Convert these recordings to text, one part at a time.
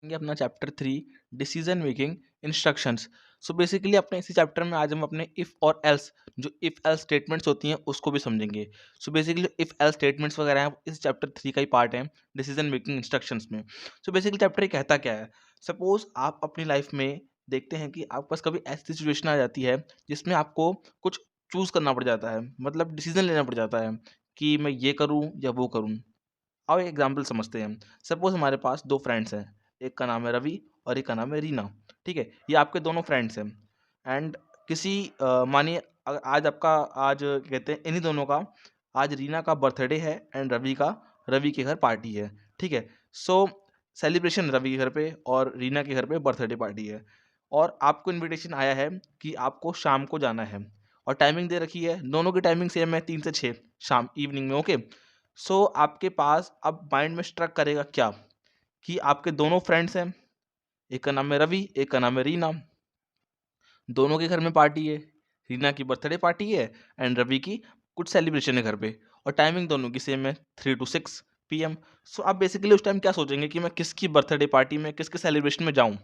ये अपना chapter 3 decision making instructions. So basically अपने इसी चैप्टर में आज हम अपने इफ़ और एल्स जो इफ़ एल्स स्टेटमेंट्स होती हैं उसको भी समझेंगे। So basically if else statements वगैरह हैं इस चैप्टर 3 का ही पार्ट है डिसीजन मेकिंग इंस्ट्रक्शंस में। सो बेसिकली चैप्टर ये कहता क्या है? सपोज आप अपनी लाइफ में देखते हैं कि आपके पास कभी ऐसी सिचुएशन आ जाती है जिसमें आपको कुछ चूज़ करना पड़ जाता है, मतलब डिसीजन लेना पड़ जाता है कि मैं ये करूँ या वो करूँ। आओ एक एग्जांपल समझते हैं। सपोज हमारे पास 2 फ्रेंड्स हैं, एक का नाम है रवि और एक का नाम है रीना, ठीक है? ये आपके दोनों फ्रेंड्स हैं एंड किसी मानिए आज आपका आज क्या कहते हैं इन्हीं दोनों का आज रीना का बर्थडे है एंड रवि के घर पार्टी है, ठीक है? सो सेलिब्रेशन रवि के घर पे और रीना के घर पे बर्थडे पार्टी है और आपको इन्विटेशन आया है कि आपको शाम को जाना है और टाइमिंग दे रखी है, दोनों की टाइमिंग सेम है 3 से 6 शाम इवनिंग में, ओके? सो आपके पास अब माइंड में स्ट्रक करेगा क्या कि आपके दोनों फ्रेंड्स हैं, एक का नाम है रवि, एक का नाम है रीना। दोनों के घर में पार्टी है, रीना की बर्थडे पार्टी है एंड रवि की कुछ सेलिब्रेशन है घर पे और टाइमिंग दोनों की सेम है 3 to 6 PM। सो आप बेसिकली उस टाइम क्या सोचेंगे कि मैं किसकी बर्थडे पार्टी में, किसके सेलिब्रेशन में जाऊँ?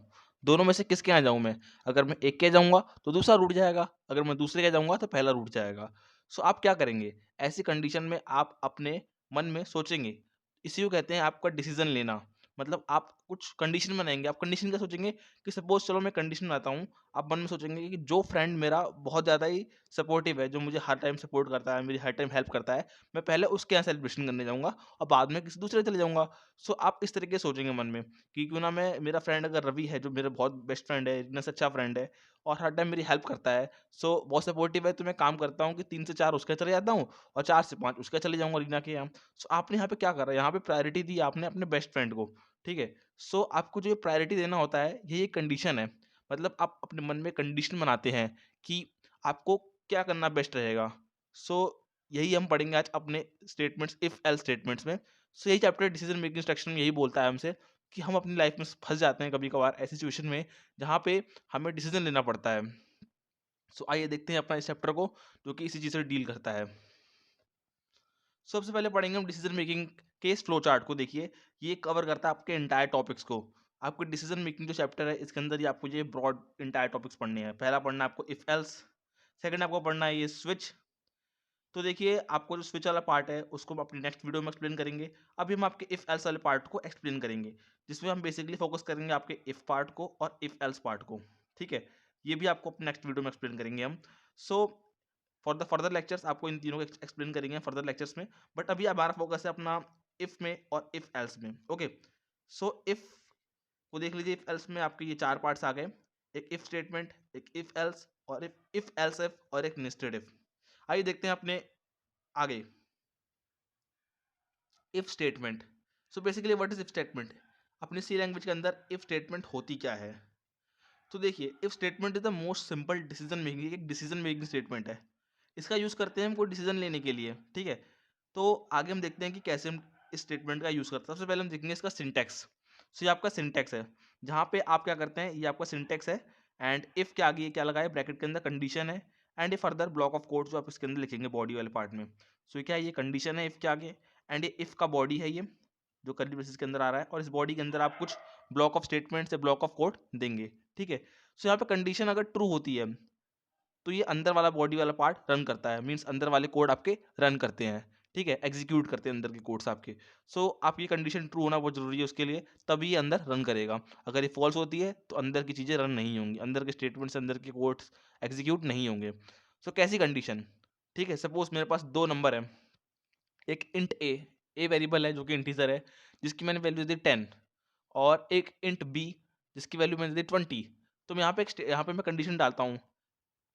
दोनों में से किसके यहाँ जाऊँ मैं? अगर मैं एक के जाऊँगा तो दूसरा रूठ जाएगा, अगर मैं दूसरे के जाऊँगा तो पहला रूठ जाएगा। सो आप क्या करेंगे? ऐसी कंडीशन में आप अपने मन में सोचेंगे। इसी को कहते हैं आपका डिसीजन लेना। मतलब आप कुछ कंडीशन बनाएँगे। आप कंडीशन क्या सोचेंगे कि सपोज़ चलो मैं कंडीशन बनाता हूँ। आप मन में सोचेंगे कि जो फ्रेंड मेरा बहुत ज़्यादा ही सपोर्टिव है, जो मुझे हर टाइम सपोर्ट करता है, मेरी हर टाइम हेल्प करता है, मैं पहले उसके यहाँ सेलिब्रेशन करने जाऊँगा और बाद में किसी दूसरे के चले जाऊँगा। सो आप इस तरीके से सोचेंगे मन में कि क्यों ना मैं मेरा फ्रेंड अगर रवि है, जो मेरा बहुत बेस्ट फ्रेंड है, इतना से अच्छा फ्रेंड है और हर टाइम मेरी हेल्प करता है, सो बहुत सपोर्टिव है, तो मैं काम करता हूँ कि 3 से 4 उसके यहाँ चले जाता हूँ और 4 से 5 उसके यहाँ चले जाऊँगा रीना के यहाँ। सो आपने यहाँ पे क्या करा? यहाँ पे प्रायोरिटी दी आपने अपने बेस्ट फ्रेंड को, ठीक है? सो आपको जो ये प्रायोरिटी देना होता है, ये एक कंडीशन है। मतलब आप अपने मन में कंडीशन बनाते हैं कि आपको क्या करना बेस्ट रहेगा। सो यही हम पढ़ेंगे आज अपने स्टेटमेंट्स इफ एल्स स्टेटमेंट्स में। सो यही चैप्टर डिसीजन मेकिंग इंस्ट्रक्शन में यही बोलता है हमसे कि हम अपनी लाइफ में फंस जाते हैं कभी कभार ऐसी सिचुएशन में जहाँ पे हमें डिसीजन लेना पड़ता है। सो आइए देखते हैं अपना इस चैप्टर को जो कि इसी चीज़ से डील करता है। सबसे पहले पढ़ेंगे हम decision making cash flow chart को। देखिए ये कवर करता है आपके एंटायर टॉपिक्स को। आपके डिसीजन मेकिंग जो चैप्टर है इसके अंदर ही आपको ये ब्रॉड एंटायर टॉपिक्स पढ़ने हैं। पहला पढ़ना है आपको इफ एल्स, सेकंड आपको पढ़ना है ये स्विच। तो देखिए आपको जो स्विच वाला पार्ट है उसको हम अपनी नेक्स्ट वीडियो में एक्सप्लेन करेंगे। अभी हम आपके इफ एल्स वाले पार्ट को एक्सप्लेन करेंगे जिसमें हम बेसिकली फोकस करेंगे आपके इफ पार्ट को और इफ एल्स पार्ट को, ठीक है? ये भी आपको अपने नेक्स्ट वीडियो में एक्सप्लेन करेंगे हम। So for the further lectures आपको इन तीनों को एक्सप्लेन करेंगे फर्दर लेक्चर्स में, बट अभी हमारा फोकस है अपना इफ में और इफ एल्स में, ओके? सो इफ को देख लीजिए। इफ एल्स में आपके ये चार पार्ट्स आ गए, एक इफ स्टेटमेंट, एक इफ एल्स और इफ एल्स इफ और एक नेस्टेड इफ। आइए देखते हैं अपने आगे if statement. So basically what is if statement? अपनी सी लैंग्वेज के अंदर इफ स्टेटमेंट होती क्या है? तो देखिए if statement is the most simple decision making, एक डिसीजन मेकिंग स्टेटमेंट है। इसका यूज करते हैं हम कोई डिसीजन लेने के लिए, ठीक है? तो आगे हम देखते हैं कि कैसे हम इस स्टेटमेंट का यूज करते हैं। सबसे पहले हम देखेंगे इसका सिंटेक्स। सो ये आपका सिंटेक्स है जहाँ पे आप क्या करते हैं, ये आपका सिंटेक्स है एंड इफ के आगे ये क्या लगा है ब्रैकेट के अंदर कंडीशन है एंड ये फर्दर ब्लॉक ऑफ कोड जो आप इसके अंदर लिखेंगे बॉडी वाले पार्ट में। सो ये क्या है, ये कंडीशन है इफ के आगे एंड ये इफ का बॉडी है, ये जो कर्ली ब्रेसेस के अंदर आ रहा है और इस बॉडी के अंदर आप कुछ ब्लॉक ऑफ स्टेटमेंट से ब्लॉक ऑफ कोड देंगे, ठीक है? सो यहाँ पे कंडीशन अगर ट्रू होती है तो ये अंदर वाला बॉडी वाला पार्ट रन करता है, मीन्स अंदर वाले कोड आपके रन करते हैं, ठीक है? एग्जीक्यूट करते हैं अंदर के कोड्स आपके। सो आपकी कंडीशन ट्रू होना बहुत जरूरी है उसके लिए, तभी ये अंदर रन करेगा। अगर ये फॉल्स होती है तो अंदर की चीज़ें रन नहीं होंगी, अंदर के स्टेटमेंट्स अंदर के कोड्स एग्जीक्यूट नहीं होंगे। सो कैसी कंडीशन? ठीक है, सपोज मेरे पास दो नंबर है, एक इंट ए वेरिएबल है जो कि इंटीजर है जिसकी मैंने वैल्यू दी 10 और एक इंट बी जिसकी वैल्यू मैंने दी 20। तो मैं यहाँ पे मैं कंडीशन डालता हूँ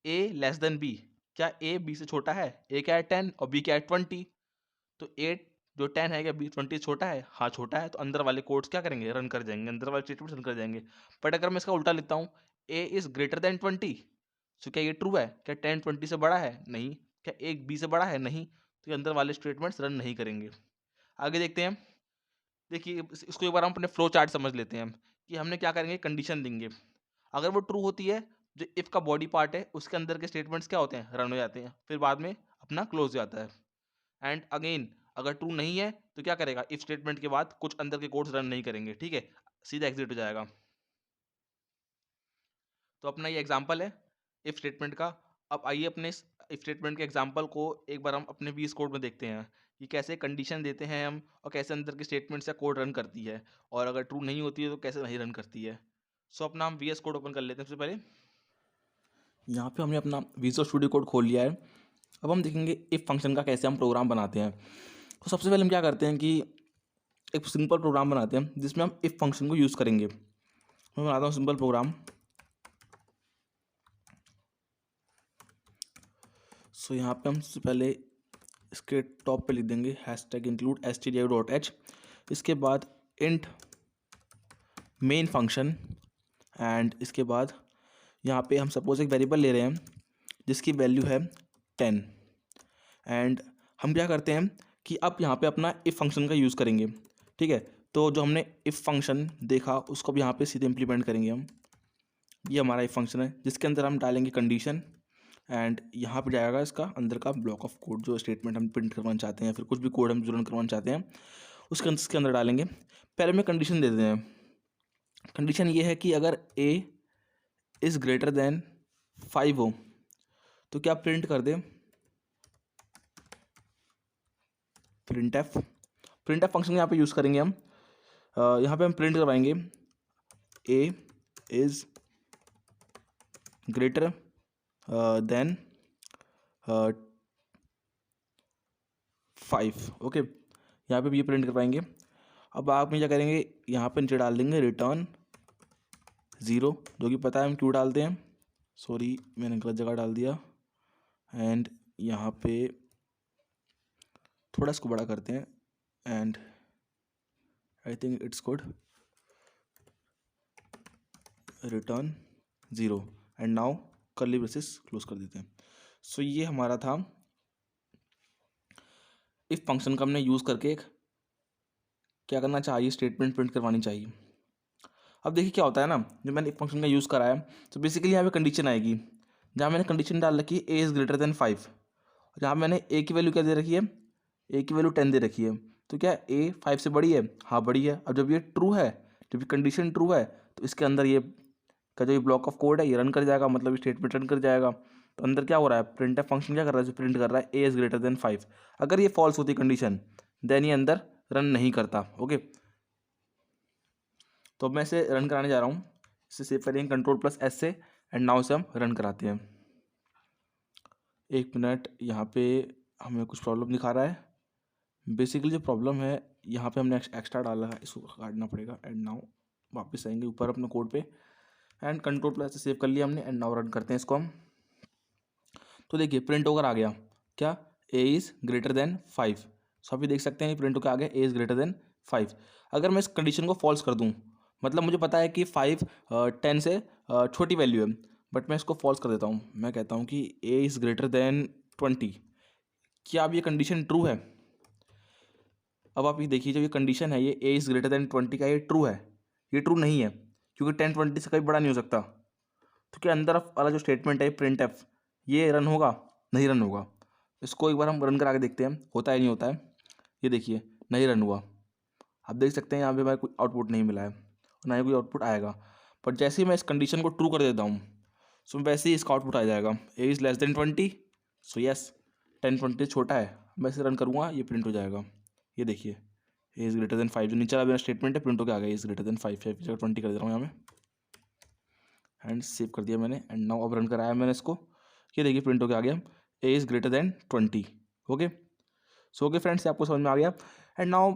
ए लेस देन बी। क्या ए बी से छोटा है? ए क्या है 10 और बी क्या है 20। तो ए जो 10 है क्या बी 20 से छोटा है? हाँ छोटा है, तो अंदर वाले कोड्स क्या करेंगे, रन कर जाएंगे, अंदर वाले स्टेटमेंट्स रन कर जाएंगे। बट अगर मैं इसका उल्टा लिखता हूँ ए इज ग्रेटर देन 20, तो क्या ये ट्रू है? क्या 10 20 से बड़ा है? नहीं। क्या एक बी से बड़ा है? नहीं। तो ये अंदर वाले स्टेटमेंट्स रन नहीं करेंगे। आगे देखते हैं। देखिए इसको एक बार हम अपने फ्लो चार्ट समझ लेते हैं कि हमने क्या करेंगे, कंडीशन देंगे। अगर वो ट्रू होती है, जो इफ का बॉडी पार्ट है उसके अंदर के स्टेटमेंट्स क्या होते हैं, रन हो जाते हैं, फिर बाद में अपना क्लोज हो जाता है। एंड अगेन अगर ट्रू नहीं है तो क्या करेगा, इफ स्टेटमेंट के बाद कुछ अंदर के कोड्स रन नहीं करेंगे, ठीक है? सीधा एग्जिट हो जाएगा। तो अपना ये एग्जाम्पल है इफ स्टेटमेंट का। अब आइए अपने इस इफ स्टेटमेंट के एग्जाम्पल को एक बार हम अपने वीएस कोड में देखते हैं कि कैसे कंडीशन देते हैं हम और कैसे अंदर के स्टेटमेंट से कोड रन करती है, और अगर ट्रू नहीं होती है तो कैसे नहीं रन करती है। सो अपना हम वीएस कोड ओपन कर लेते हैं। सबसे पहले यहाँ पे हमने अपना विजुअल स्टूडियो कोड खोल लिया है। अब हम देखेंगे इफ फंक्शन का कैसे हम प्रोग्राम बनाते हैं। तो सबसे पहले हम क्या करते हैं कि एक सिंपल प्रोग्राम बनाते हैं जिसमें हम इफ फंक्शन को यूज़ करेंगे। मैं बनाता हूँ सिंपल प्रोग्राम। सो यहाँ पे हम सबसे पहले इसके टॉप पे लिख देंगे #include stdio.h। इसके बाद इंट मेन फंक्शन, एंड इसके बाद यहाँ पे हम सपोज एक वेरिएबल ले रहे हैं जिसकी वैल्यू है 10। एंड हम क्या करते हैं कि अब यहाँ पे अपना इफ फंक्शन का यूज़ करेंगे। ठीक है, तो जो हमने इफ फंक्शन देखा उसको भी यहाँ पे सीधे इम्प्लीमेंट करेंगे हम। ये हमारा इफ फंक्शन है जिसके अंदर हम डालेंगे कंडीशन, एंड यहाँ पे जाएगा इसका अंदर का ब्लॉक ऑफ कोड, जो स्टेटमेंट हम प्रिंट करवाना चाहते हैं, फिर कुछ भी कोड हम जो रन करवाना चाहते हैं उसके अंदर डालेंगे। पहले में कंडीशन दे देते हैं। कंडीशन ये है कि अगर a इज़ ग्रेटर देन 5 हो तो क्या प्रिंट कर दे, printf। printf फंक्शन यहाँ पे यूज़ करेंगे हम। यहाँ पे हम प्रिंट करवाएंगे a is greater then 5। Okay, यहाँ पे भी ये प्रिंट करवाएंगे। अब आप में क्या करेंगे, यहाँ पे नीचे डाल देंगे रिटर्न 0, जो कि पता है हम क्यों डालते हैं। सॉरी, मैंने गलत जगह डाल दिया। एंड यहाँ पे थोड़ा इसको बड़ा करते हैं, and I think it's good, return 0, and now curly braces close कर देते हैं। सो ये हमारा था इफ फंक्शन का हमने यूज़ करके एक क्या करना चाहिए, स्टेटमेंट प्रिंट करवानी चाहिए। अब देखिए क्या होता है ना, जब मैंने इफ फंक्शन का यूज़ कराया तो बेसिकली यहाँ पे कंडीशन आएगी, जहाँ मैंने कंडीशन डाल रखी है a इज़ ग्रेटर देन 5, जहाँ मैंने a की वैल्यू क्या दे रखी है, a की वैल्यू 10 दे रखी है। तो क्या a 5 से बड़ी है? हाँ बड़ी है। अब जब ये ट्रू है, जब ये कंडीशन ट्रू है तो इसके अंदर ये का जो ये ब्लॉक ऑफ कोड है ये रन कर जाएगा, मतलब स्टेटमेंट रन कर जाएगा। तो अंदर क्या हो रहा है, प्रिंटफ फंक्शन क्या कर रहा है, जो प्रिंट कर रहा है a इज़ ग्रेटर देन 5। अगर ये फॉल्स होती कंडीशन देन ये अंदर रन नहीं करता। ओके, तो अब मैं इसे रन कराने जा रहा हूँ। इसे सेव करेंगे Ctrl+S से, एंड नाउ से हम रन कराते हैं। 1 मिनट, यहाँ पे हमें कुछ प्रॉब्लम दिखा रहा है। बेसिकली जो प्रॉब्लम है यहाँ पे हमने एक्स्ट्रा डाला है, इसको काटना पड़ेगा। एंड नाउ वापस आएंगे ऊपर अपने कोड पे, एंड Ctrl+ से सेव कर लिया हमने, एंड नाउ रन करते हैं इसको हम। तो देखिए प्रिंट होकर आ गया क्या, a इज़ ग्रेटर देन 5। सो अभी देख सकते हैं प्रिंट होकर आ गया a इज़ ग्रेटर देन 5। अगर मैं इस कंडीशन को फॉल्स कर दूँ, मतलब मुझे पता है कि 5 10 से छोटी वैल्यू है, बट मैं इसको फॉल्स कर देता हूँ। मैं कहता हूँ कि a इज़ ग्रेटर देन 20। क्या अब ये कंडीशन ट्रू है? अब आप ये देखिए, जो ये कंडीशन है ये a इज़ ग्रेटर देन 20 का, ये ट्रू है? ये ट्रू नहीं है, क्योंकि 10 20 से कभी बड़ा नहीं हो सकता। तो क्या अंदर वाला जो स्टेटमेंट है printf, ये रन होगा? नहीं रन होगा। इसको एक बार हम रन करा के देखते हैं होता है नहीं होता है। ये देखिए नहीं रन हुआ। आप देख सकते हैं यहाँ पे हमारे कोई आउटपुट नहीं मिला है, और ना ही कोई आउटपुट आएगा। पर जैसे ही मैं इस कंडीशन को ट्रू कर देता हूँ सो वैसे ही इसका आउटपुट आ जाएगा, a is less then 20। So yes, 10 20 छोटा है। मैं इसे रन करूँगा, ये प्रिंट हो जाएगा। ये देखिए a इज़ ग्रेटर देन 5, जो नीचे वाला मेरा स्टेटमेंट है प्रिंट होकर आ गया, a इज़ ग्रेटर देन 5 20 कर दे रहा हूँ यहाँ में, एंड सेव कर दिया मैंने। एंड नाउ अब रन कराया मैंने इसको, ये देखिए प्रिंट होकर आ गया a is greater then 20। Okay, so okay friends, आपको समझ में आ गया। एंड नाउ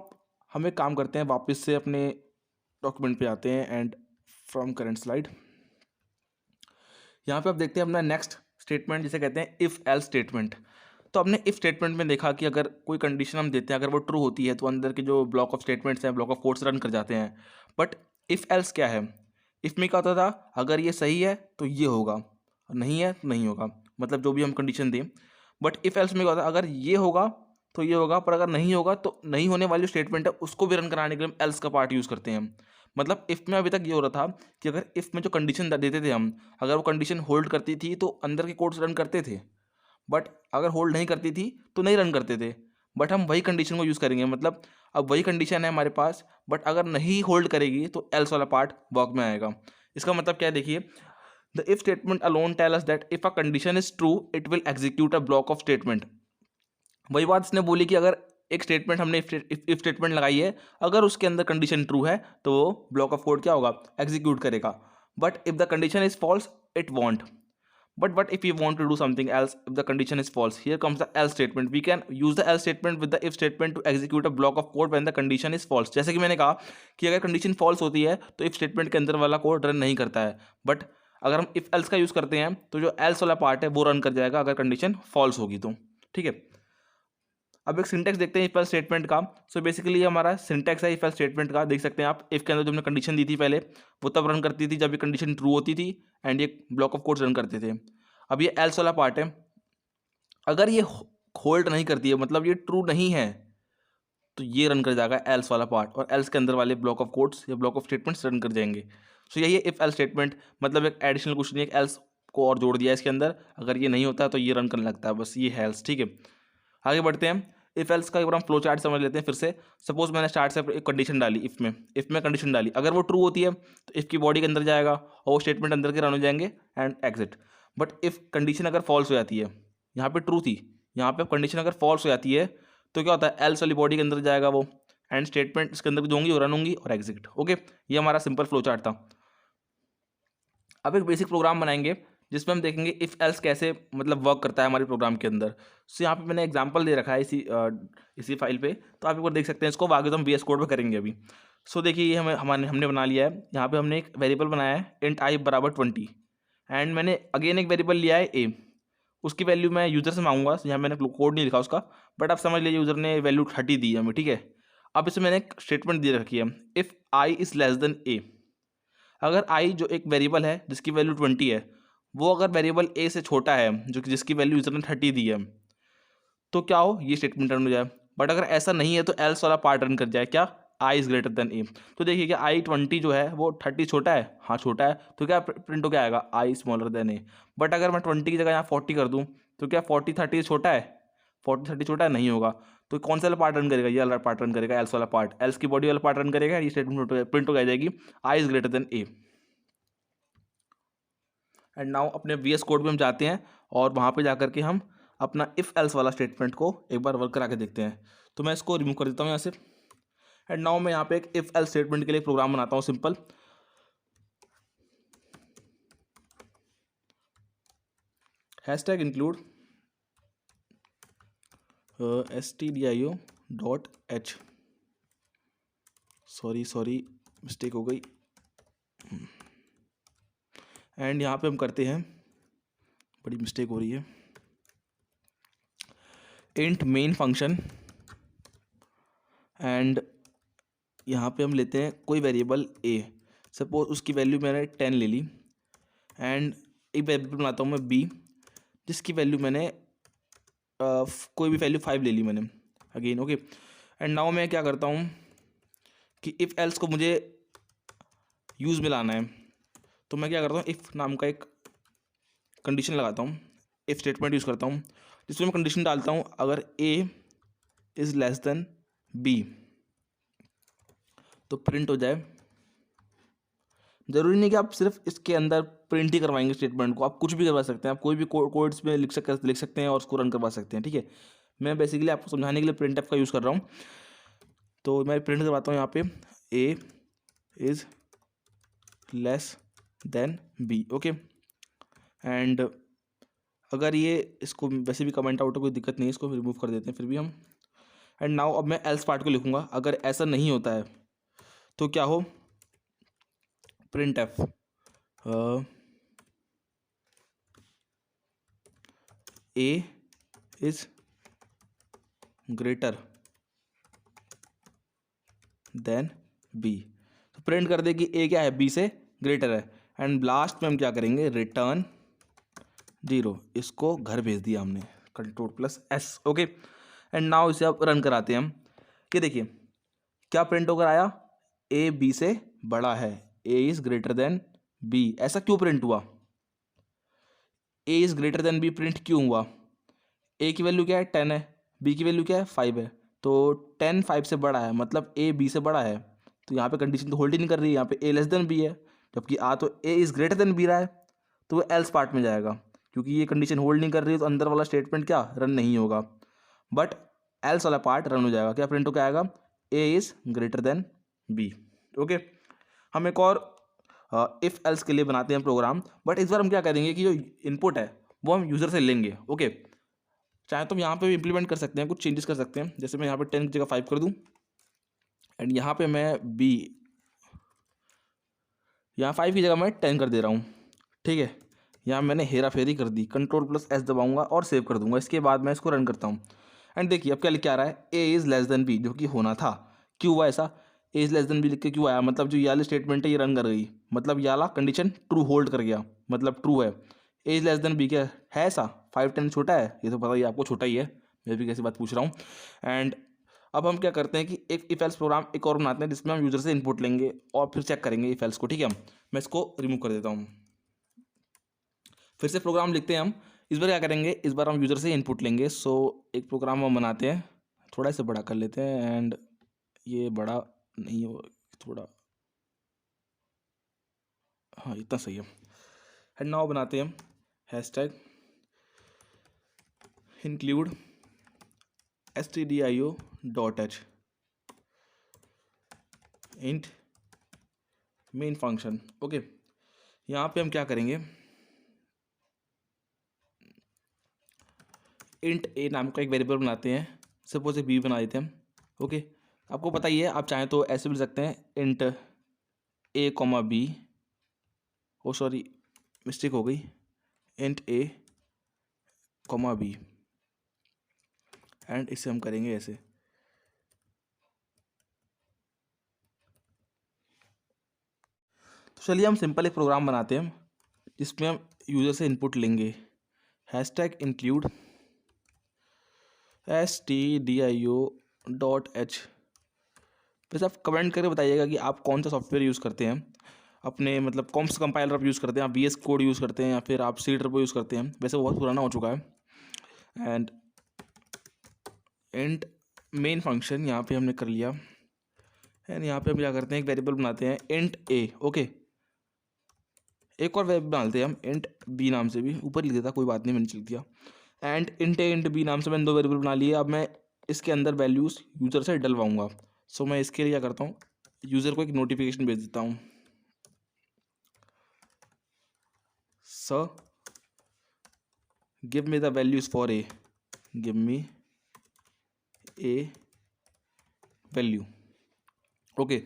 हम एक काम करते हैं, वापस से अपने डॉक्यूमेंट पे आते हैं, एंड फ्रॉम करंट स्लाइड यहाँ पे आप देखते हैं अपना नेक्स्ट स्टेटमेंट, जिसे कहते हैं इफ़ एल्स स्टेटमेंट। तो हमने इफ़ स्टेटमेंट में देखा कि अगर कोई कंडीशन हम देते हैं, अगर वो ट्रू होती है तो अंदर के जो ब्लॉक ऑफ स्टेटमेंट्स हैं, ब्लॉक ऑफ कोड्स रन कर जाते हैं। बट इफ़ एल्स क्या है, इफ़ में क्या होता था, अगर ये सही है तो ये होगा, और नहीं है तो नहीं होगा, मतलब जो भी हम कंडीशन दें। बट इफ़ एल्स में क्या होता है, अगर ये होगा तो ये होगा, पर अगर नहीं होगा तो नहीं होने वाली स्टेटमेंट है उसको भी रन कराने के लिए हम एल्स का पार्ट यूज़ करते हैं। मतलब इफ़ में अभी तक ये हो रहा था कि अगर इफ़ में जो कंडीशन देते थे हम, अगर वो कंडीशन होल्ड करती थी तो अंदर के कोड्स रन करते थे, बट अगर होल्ड नहीं करती थी तो नहीं रन करते थे। बट हम वही कंडीशन को यूज़ करेंगे, मतलब अब वही कंडीशन है हमारे पास, बट अगर नहीं होल्ड करेगी तो एल्स वाला पार्ट वर्क में आएगा। इसका मतलब क्या है, देखिए, the if statement alone tell us that if a condition is true it will execute a block of statement. वही बात इसने बोली कि अगर एक स्टेटमेंट हमने इफ स्टेटमेंट लगाई है, अगर उसके अंदर कंडीशन ट्रू है तो वो ब्लॉक ऑफ कोड क्या होगा, एग्जीक्यूट करेगा। But if the condition is false it won't. But what if we want to do something else if the condition is false? Here comes the else statement. We can use the else statement with the if statement to execute a block of code when the condition is false. जैसे कि मैंने कहा कि अगर condition false होती है तो if statement के अंदर वाला कोड रन नहीं करता है, बट अगर हम if else का यूज़ करते हैं तो जो else वाला पार्ट है वो रन कर जाएगा अगर कंडीशन false होगी तो। ठीक है, अब एक सिंटेक्स देखते हैं इफ एल्स स्टेटमेंट का। सो बेसिकली हमारा सिंटेक्स है इफ एल्स स्टेटमेंट का, देख सकते हैं आप। इफ के अंदर जो हमने कंडीशन दी थी पहले, वो तब रन करती थी जब ये कंडीशन ट्रू होती थी एंड ये ब्लॉक ऑफ कोड्स रन करते थे। अब ये एल्स वाला पार्ट है, अगर ये होल्ड नहीं करती है, मतलब ये ट्रू नहीं है, तो ये रन कर जाएगा एल्स वाला पार्ट, और एल्स के अंदर वाले ब्लॉक ऑफ कोड्स या ब्लॉक ऑफ स्टेटमेंट्स रन कर जाएंगे। सो यही है इफ एल्स स्टेटमेंट, मतलब एक एडिशनल क्वेश्चन, एक एल्स को और जोड़ दिया इसके अंदर। अगर ये नहीं होता है तो ये रन करने लगता है, बस ये है एल्स। ठीक है, आगे बढ़ते हैं। इफ एल्स का एक बार हम फ्लो चार्ट समझ लेते हैं फिर से। सपोज मैंने स्टार्ट से एक कंडीशन डाली, इफ में कंडीशन डाली, अगर वो ट्रू होती है तो इफ की बॉडी के अंदर जाएगा और वो स्टेटमेंट अंदर के रन हो जाएंगे and exit. But if condition अगर फॉल्स हो जाती है, यहाँ पे ट्रू थी, यहाँ पे कंडीशन अगर फॉल्स हो जाती है तो क्या होता है, एल्स वाली बॉडी के अंदर जाएगा वो एंड स्टेटमेंट इसके अंदर जो होंगी वो रन होंगी और एग्जिट। ओके, ये हमारा सिंपल फ्लो चार्ट था। अब एक बेसिक प्रोग्राम बनाएंगे जिसमें हम देखेंगे इफ़ एल्स कैसे मतलब वर्क करता है हमारे प्रोग्राम के अंदर। सो यहाँ पे मैंने एग्जांपल दे रखा है इसी फाइल पे, तो आप एक बार देख सकते हैं इसको। आगे तो हम VS कोड पे करेंगे अभी। सो देखिए, ये हमने बना लिया है। यहाँ पे हमने एक वेरिएबल बनाया है इंट आई बराबर 20 एंड मैंने अगेन एक वेरिएबल लिया है ए। उसकी वैल्यू मैं यूज़र से मांगूंगा, यहाँ मैंने कोड नहीं लिखा उसका, बट आप समझ लीजिए यूज़र ने वैल्यू 30 दी है हमें। ठीक है, अब इसमें मैंने एक स्टेटमेंट दे रखी है, if i is less than a. अगर आई जो एक वेरिएबल है जिसकी वैल्यू 20 है, वो अगर वेरिएबल ए से छोटा है, जो कि जिसकी वैल्यू यूजर ने 30 दी है, तो क्या हो, ये स्टेटमेंट रन हो जाए। बट अगर ऐसा नहीं है तो एल्स वाला पार्ट रन कर जाए, क्या, आई इज ग्रेटर देन ए। तो देखिए कि आई 20 जो है वो 30 छोटा है, हाँ छोटा है, तो क्या प्रिंट हो क्या आएगा, आई स्मॉलर देन ए। बट अगर मैं 20 की जगह यहाँ 40 कर दूँ तो क्या 40 30 छोटा है, 40 30 छोटा है, नहीं होगा। तो कौन सा वाला पार्ट रन करेगा, ये वाला पार्ट रन करेगा, एल्स वाला पार्ट, एल्स की बॉडी वाला पार्ट रन करेगा, ये स्टेटमेंट प्रिंट हो जाएगी, i is greater than a. And now अपने VS कोड में हम जाते हैं और वहाँ पे जाकर के हम अपना इफ़ एल्स वाला स्टेटमेंट को एक बार वर्क करा के देखते हैं। तो मैं इसको रिमूव कर देता हूँ यहाँ से। एंड नाउ मैं यहाँ पे एक इफ़ एल्स स्टेटमेंट के लिए प्रोग्राम बनाता हूँ simple. Hashtag include stdio.h, sorry mistake हो गई। एंड यहाँ पे हम करते हैं, बड़ी मिस्टेक हो रही है, इंट मेन फंक्शन। एंड यहाँ पे हम लेते हैं कोई वेरिएबल ए, सपोज उसकी वैल्यू मैंने 10 ले ली। एंड एक वेरिएबल बनाता हूँ मैं बी, जिसकी वैल्यू मैंने कोई भी वैल्यू 5 ले ली मैंने अगेन। ओके, एंड नाउ मैं क्या करता हूँ कि इफ़ एल्स को मुझे यूज़ में लाना है, तो मैं क्या करता हूँ, इफ़ नाम का एक कंडीशन लगाता हूँ, इफ़ स्टेटमेंट यूज़ करता हूँ, जिसमें मैं कंडीशन डालता हूँ अगर A is less than B तो प्रिंट हो जाए। ज़रूरी नहीं कि आप सिर्फ इसके अंदर प्रिंट ही करवाएंगे स्टेटमेंट को, आप कुछ भी करवा सकते हैं, आप कोई भी कोड्स में लिख सकते हैं और उसको रन करवा सकते हैं। ठीक है, मैं बेसिकली आपको समझाने के लिए प्रिंट एफ का यूज़ कर रहा हूँ। तो मैं प्रिंट करवाता हूँ यहाँ पे A is less than B. Okay, and अगर ये इसको वैसे भी कमेंट आउट हो, कोई दिक्कत नहीं है, इसको रिमूव कर देते हैं फिर भी हम। एंड नाउ अब मैं एल्स पार्ट को लिखूँगा, अगर ऐसा नहीं होता है तो क्या हो, printf A is greater than B. तो प्रिंट कर दे कि ए क्या है, बी से ग्रेटर है। एंड लास्ट में हम क्या करेंगे, रिटर्न 0, इसको घर भेज दिया हमने, Ctrl+S। ओके, एंड नाउ इसे अब रन कराते हैं हम, कि देखिए क्या प्रिंट होकर आया, ए बी से बड़ा है, a is greater than b. ऐसा क्यों प्रिंट हुआ, a is greater than b print क्यों हुआ, ए की वैल्यू क्या है 10 है, बी की वैल्यू क्या है 5 है, तो 10 5 से बड़ा है, मतलब ए बी से बड़ा है, तो यहाँ पे कंडीशन तो होल्ड ही नहीं कर रही है, यहाँ पे ए लेस देन बी है, जबकि आ तो A is greater than B रहा है, तो वो एल्स पार्ट में जाएगा, क्योंकि ये कंडीशन होल्ड नहीं कर रही है तो अंदर वाला स्टेटमेंट क्या रन नहीं होगा, बट एल्स वाला पार्ट रन हो जाएगा। क्या प्रिंट हो क्या आएगा, A is greater than B. Okay, हम एक और इफ़ एल्स के लिए बनाते हैं प्रोग्राम, बट इस बार हम क्या करेंगे कि जो इनपुट है वो हम यूज़र से लेंगे। ओके, चाहे तो हम यहाँ पे भी इम्प्लीमेंट कर सकते हैं, कुछ चेंजेस कर सकते हैं, जैसे मैं यहाँ पे 10 की जगह 5 कर दूँ, एंड यहाँ पे मैं बी, यहाँ 5 की जगह मैं 10 कर दे रहा हूँ। ठीक है, यहाँ मैंने हेरा फेरी कर दी, Ctrl+S दबाऊंगा और सेव कर दूंगा। इसके बाद मैं इसको रन करता हूँ, एंड देखिए अब क्या लिख के आ रहा है, A is less than B, जो कि होना था। क्यों हुआ ऐसा, A is less than B लिख के क्यों आया, मतलब जो ये वाली स्टेटमेंट है ये रन कर गई, मतलब ये वाला कंडीशन ट्रू होल्ड कर गया, मतलब ट्रू है। A is less than B क्या है ऐसा, 5 10 छोटा है, ये तो पता ही है आपको, छोटा ही है, मैं भी कैसी बात पूछ रहा हूँ। एंड अब हम क्या करते हैं कि एक इफ एल्स प्रोग्राम एक और बनाते हैं, जिसमें हम यूजर से इनपुट लेंगे और फिर चेक करेंगे इफ एल्स को। ठीक है, मैं इसको रिमूव कर देता हूँ, फिर से प्रोग्राम लिखते हैं हम। इस बार क्या करेंगे, इस बार हम यूज़र से इनपुट लेंगे। सो एक प्रोग्राम हम बनाते हैं, थोड़ा इसे बड़ा कर लेते हैं, एंड ये बड़ा नहीं हो, थोड़ा, हाँ इतना सही है। एंड नाउ बनाते हैं हम hashtag include stdio.h int main function. Okay, यहाँ पे हम क्या करेंगे, इंट ए नाम का एक वेरिएबल बनाते हैं, सपोज बी बना देते हैं हम। ओके, आपको पता ही है, आप चाहें तो ऐसे भी लिख सकते हैं, int A comma B, oh sorry mistake हो गई, int A comma B, and इसे हम करेंगे ऐसे। तो चलिए हम सिंपल एक प्रोग्राम बनाते हैं जिसमें हम यूज़र से इनपुट लेंगे, हैशटैग इंक्लूड stdio.h। वैसे आप कमेंट करके बताइएगा कि आप कौन सा सॉफ्टवेयर यूज़ करते हैं अपने, मतलब कौन सा कंपाइलर आप यूज़ करते हैं, आप VS कोड यूज़ करते हैं या फिर आप सी टर्बो यूज़ करते हैं, वैसे बहुत पुराना हो चुका है। एंड इंट मेन फंक्शन यहाँ पे हमने कर लिया, एंड यहाँ पे हम क्या करते हैं, एक वेरिएबल बनाते हैं इंट ए। ओके, एक और वेरिएबल बनाते हैं हम इंट बी नाम से, भी ऊपर लिख देता कोई बात नहीं, मैंने लिख दिया। And int A int B नाम से मैंने दो वेरिएबल बना लिए। अब मैं इसके अंदर वैल्यूज़ यूज़र से डलवाऊंगा। सो मैं इसके लिए क्या करता हूँ, यूज़र को एक नोटिफिकेशन भेज देता हूँ, sir give me the values for a, give me A value. Okay,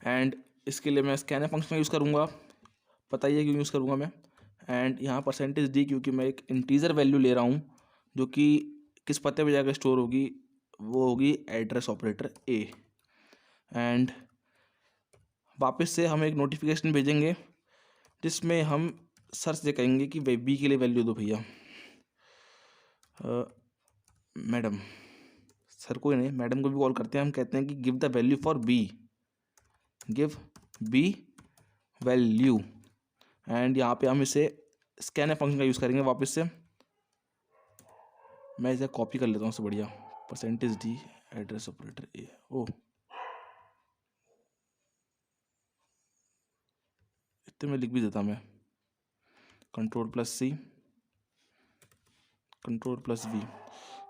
and इसके लिए मैं स्कैनर फंक्शन का यूज़ करूँगा, पता ही है क्यों यूज़ करूँगा मैं। एंड यहाँ %d, क्योंकि मैं एक इंटीजर वैल्यू ले रहा हूँ जो कि किस पते पे जाकर स्टोर होगी, वो होगी एड्रेस ऑपरेटर ए। एंड वापस से हम एक नोटिफिकेशन भेजेंगे जिसमें हम सर से कहेंगे कि भाई बी के लिए वैल्यू दो भैया, मैडम, सर को ही नहीं मैडम को भी कॉल करते हैं, हम कहते हैं कि give the value for B, give B value. And यहाँ पे हम इसे स्कैनर फंक्शन का यूज़ करेंगे वापस से। मैं इसे कॉपी कर लेता हूँ, उससे बढ़िया, %d एड्रेस ऑपरेटर ए। ओ इतने में लिख भी देता मैं, Ctrl+C Ctrl+V,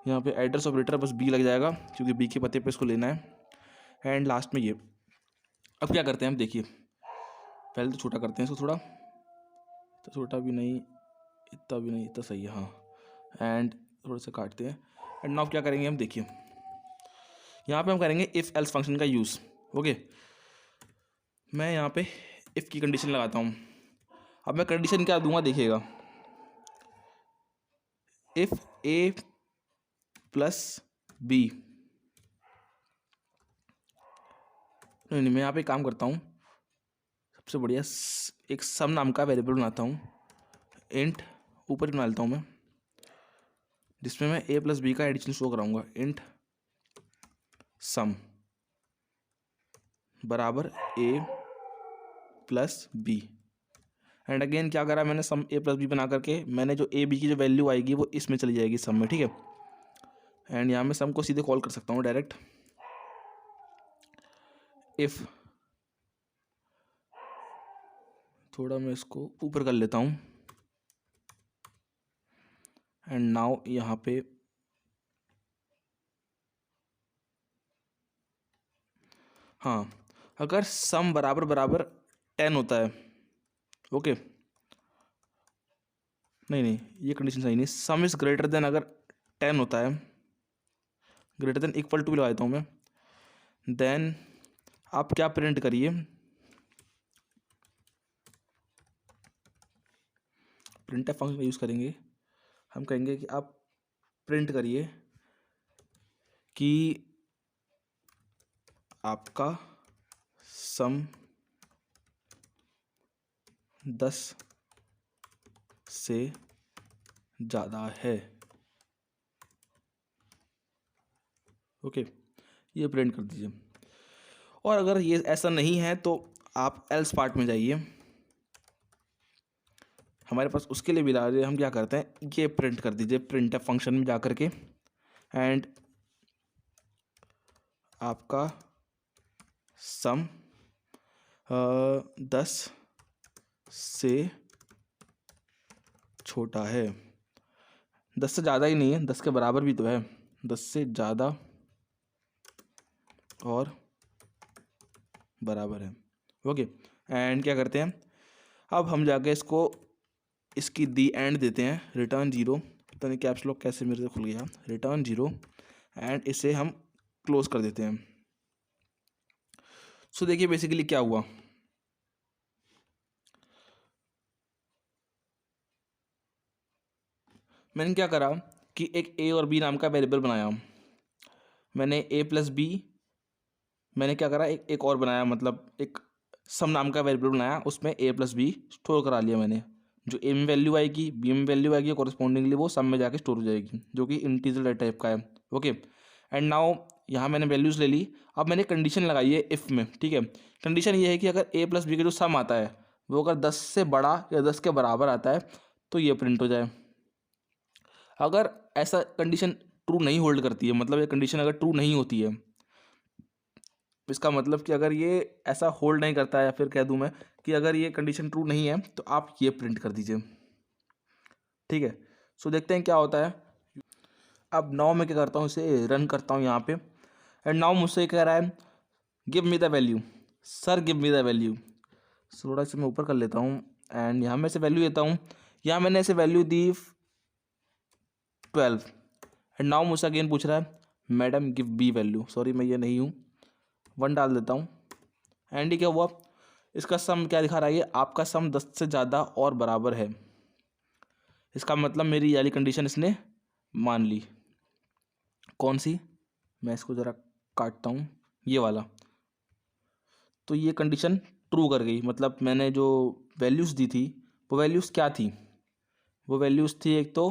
यहाँ पे एड्रेस ऑपरेटर बस बी लग जाएगा क्योंकि बी के पते पे इसको लेना है। एंड लास्ट में ये, अब क्या करते हैं हम, देखिए पहले तो छोटा करते हैं इसको थोड़ा, तो छोटा भी नहीं, इतना भी नहीं, इतना सही है हाँ। एंड थोड़ा सा काटते हैं। एंड नाउ क्या करेंगे हम, देखिए यहाँ पे हम करेंगे इफ़ एल्स फंक्शन का यूज़। ओके, मैं यहाँ पे इफ़ की कंडीशन लगाता हूँ। अब मैं कंडीशन क्या दूंगा, देखिएगा, इफ़ ए प्लस बी, नहीं मैं यहाँ पे काम करता हूँ, सबसे बढ़िया एक सम नाम का वेरिएबल बनाता हूँ, इंट ऊपर बना लेता हूँ मैं, जिसमें मैं ए प्लस बी का एडिशन शो कराऊंगा, इंट सम बराबर ए प्लस बी। एंड अगेन क्या करा मैंने, सम ए प्लस बी बना करके मैंने जो ए बी की जो वैल्यू आएगी वो इसमें चली जाएगी सम में। ठीक है, एंड यहाँ मैं सम को सीधे कॉल कर सकता हूँ डायरेक्ट। इफ़, थोड़ा मैं इसको ऊपर कर लेता हूँ, एंड नाउ यहाँ पे हाँ, अगर सम बराबर बराबर 10 होता है, ओके, नहीं ये कंडीशन सही नहीं, सम इज ग्रेटर देन अगर 10 होता है, ग्रेटर देन इक्वल टू भी लगाता हूँ मैं, देन आप क्या प्रिंट करिए, प्रिंट फंक्शन का यूज़ करेंगे, हम कहेंगे कि आप प्रिंट करिए कि आपका सम 10 से ज़्यादा है, ओके, ये प्रिंट कर दीजिए। और अगर ये ऐसा नहीं है तो आप एल्स पार्ट में जाइए, हमारे पास उसके लिए भी ला रहे, हम क्या करते हैं, ये प्रिंट कर दीजिए प्रिंट फंक्शन में जा कर के, एंड आपका सम 10 से छोटा है, 10 से ज़्यादा ही नहीं है, 10 के बराबर भी तो है, 10 से ज़्यादा और बराबर है, ओके। एंड क्या करते हैं, अब हम जाके इसकी दी एंड देते हैं, रिटर्न 0, पता नहीं कैप्स लॉक कैसे मेरे से खुल गया, रिटर्न 0, एंड इसे हम क्लोज कर देते हैं। सो देखिए बेसिकली क्या हुआ, मैंने क्या करा कि एक ए और बी नाम का वेरिएबल बनाया, मैंने ए प्लस बी, मैंने क्या करा, एक और बनाया, मतलब एक सम नाम का वेरिएबल बनाया, उसमें ए प्लस बी स्टोर करा लिया मैंने, जो ए में वैल्यू आएगी बी में वैल्यू आएगी, कॉरस्पॉन्डिंगली वो सम में जाके स्टोर हो जाएगी, जो कि इंटीजर टाइप का है, ओके। एंड नाउ यहाँ मैंने वैल्यूज़ ले ली, अब मैंने कंडीशन लगाई है इफ़ में, ठीक है। कंडीशन ये है कि अगर ए प्लस बी का जो सम आता है वो अगर 10 से बड़ा या 10 के बराबर आता है तो ये प्रिंट हो जाए। अगर ऐसा कंडीशन ट्रू नहीं होल्ड करती है, मतलब ये कंडीशन अगर ट्रू नहीं होती है, इसका मतलब कि अगर ये ऐसा होल्ड नहीं करता है, या फिर कह दूं मैं कि अगर ये कंडीशन ट्रू नहीं है तो आप ये प्रिंट कर दीजिए, ठीक है। सो देखते हैं क्या होता है। अब नाउ मैं क्या करता हूँ, इसे रन करता हूँ यहाँ पे, एंड नाउ मुझसे कह रहा है give me the value, sir give me the value. थोड़ा सा मैं ऊपर कर लेता हूँ, एंड यहाँ मैं इसे वैल्यू देता हूँ, यहाँ मैंने इसे वैल्यू दी 12, एंड नाउ मुझसे अगेन पूछ रहा है madam give B value, sorry मैं ये नहीं हूँ, 1 डाल देता हूँ, एंड ये क्या हुआ, इसका सम क्या दिखा रहा है, ये आपका सम 10 से ज़्यादा और बराबर है, इसका मतलब मेरी वाली कंडीशन इसने मान ली। कौन सी, मैं इसको ज़रा काटता हूँ, ये वाला, तो ये कंडीशन ट्रू कर गई, मतलब मैंने जो वैल्यूज़ दी थी वो वैल्यूज़ क्या थी, वो वैल्यूज़ थी, एक तो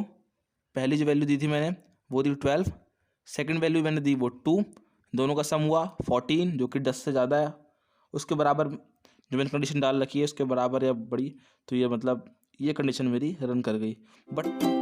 पहली जो वैल्यू दी थी मैंने वो थी 12, सेकंड वैल्यू मैंने दी वो 2, दोनों का सम हुआ 14 जो कि 10 से ज़्यादा है, उसके बराबर जो मैंने कंडीशन डाल रखी है उसके बराबर या बड़ी, तो ये मतलब ये कंडीशन मेरी रन कर गई। बट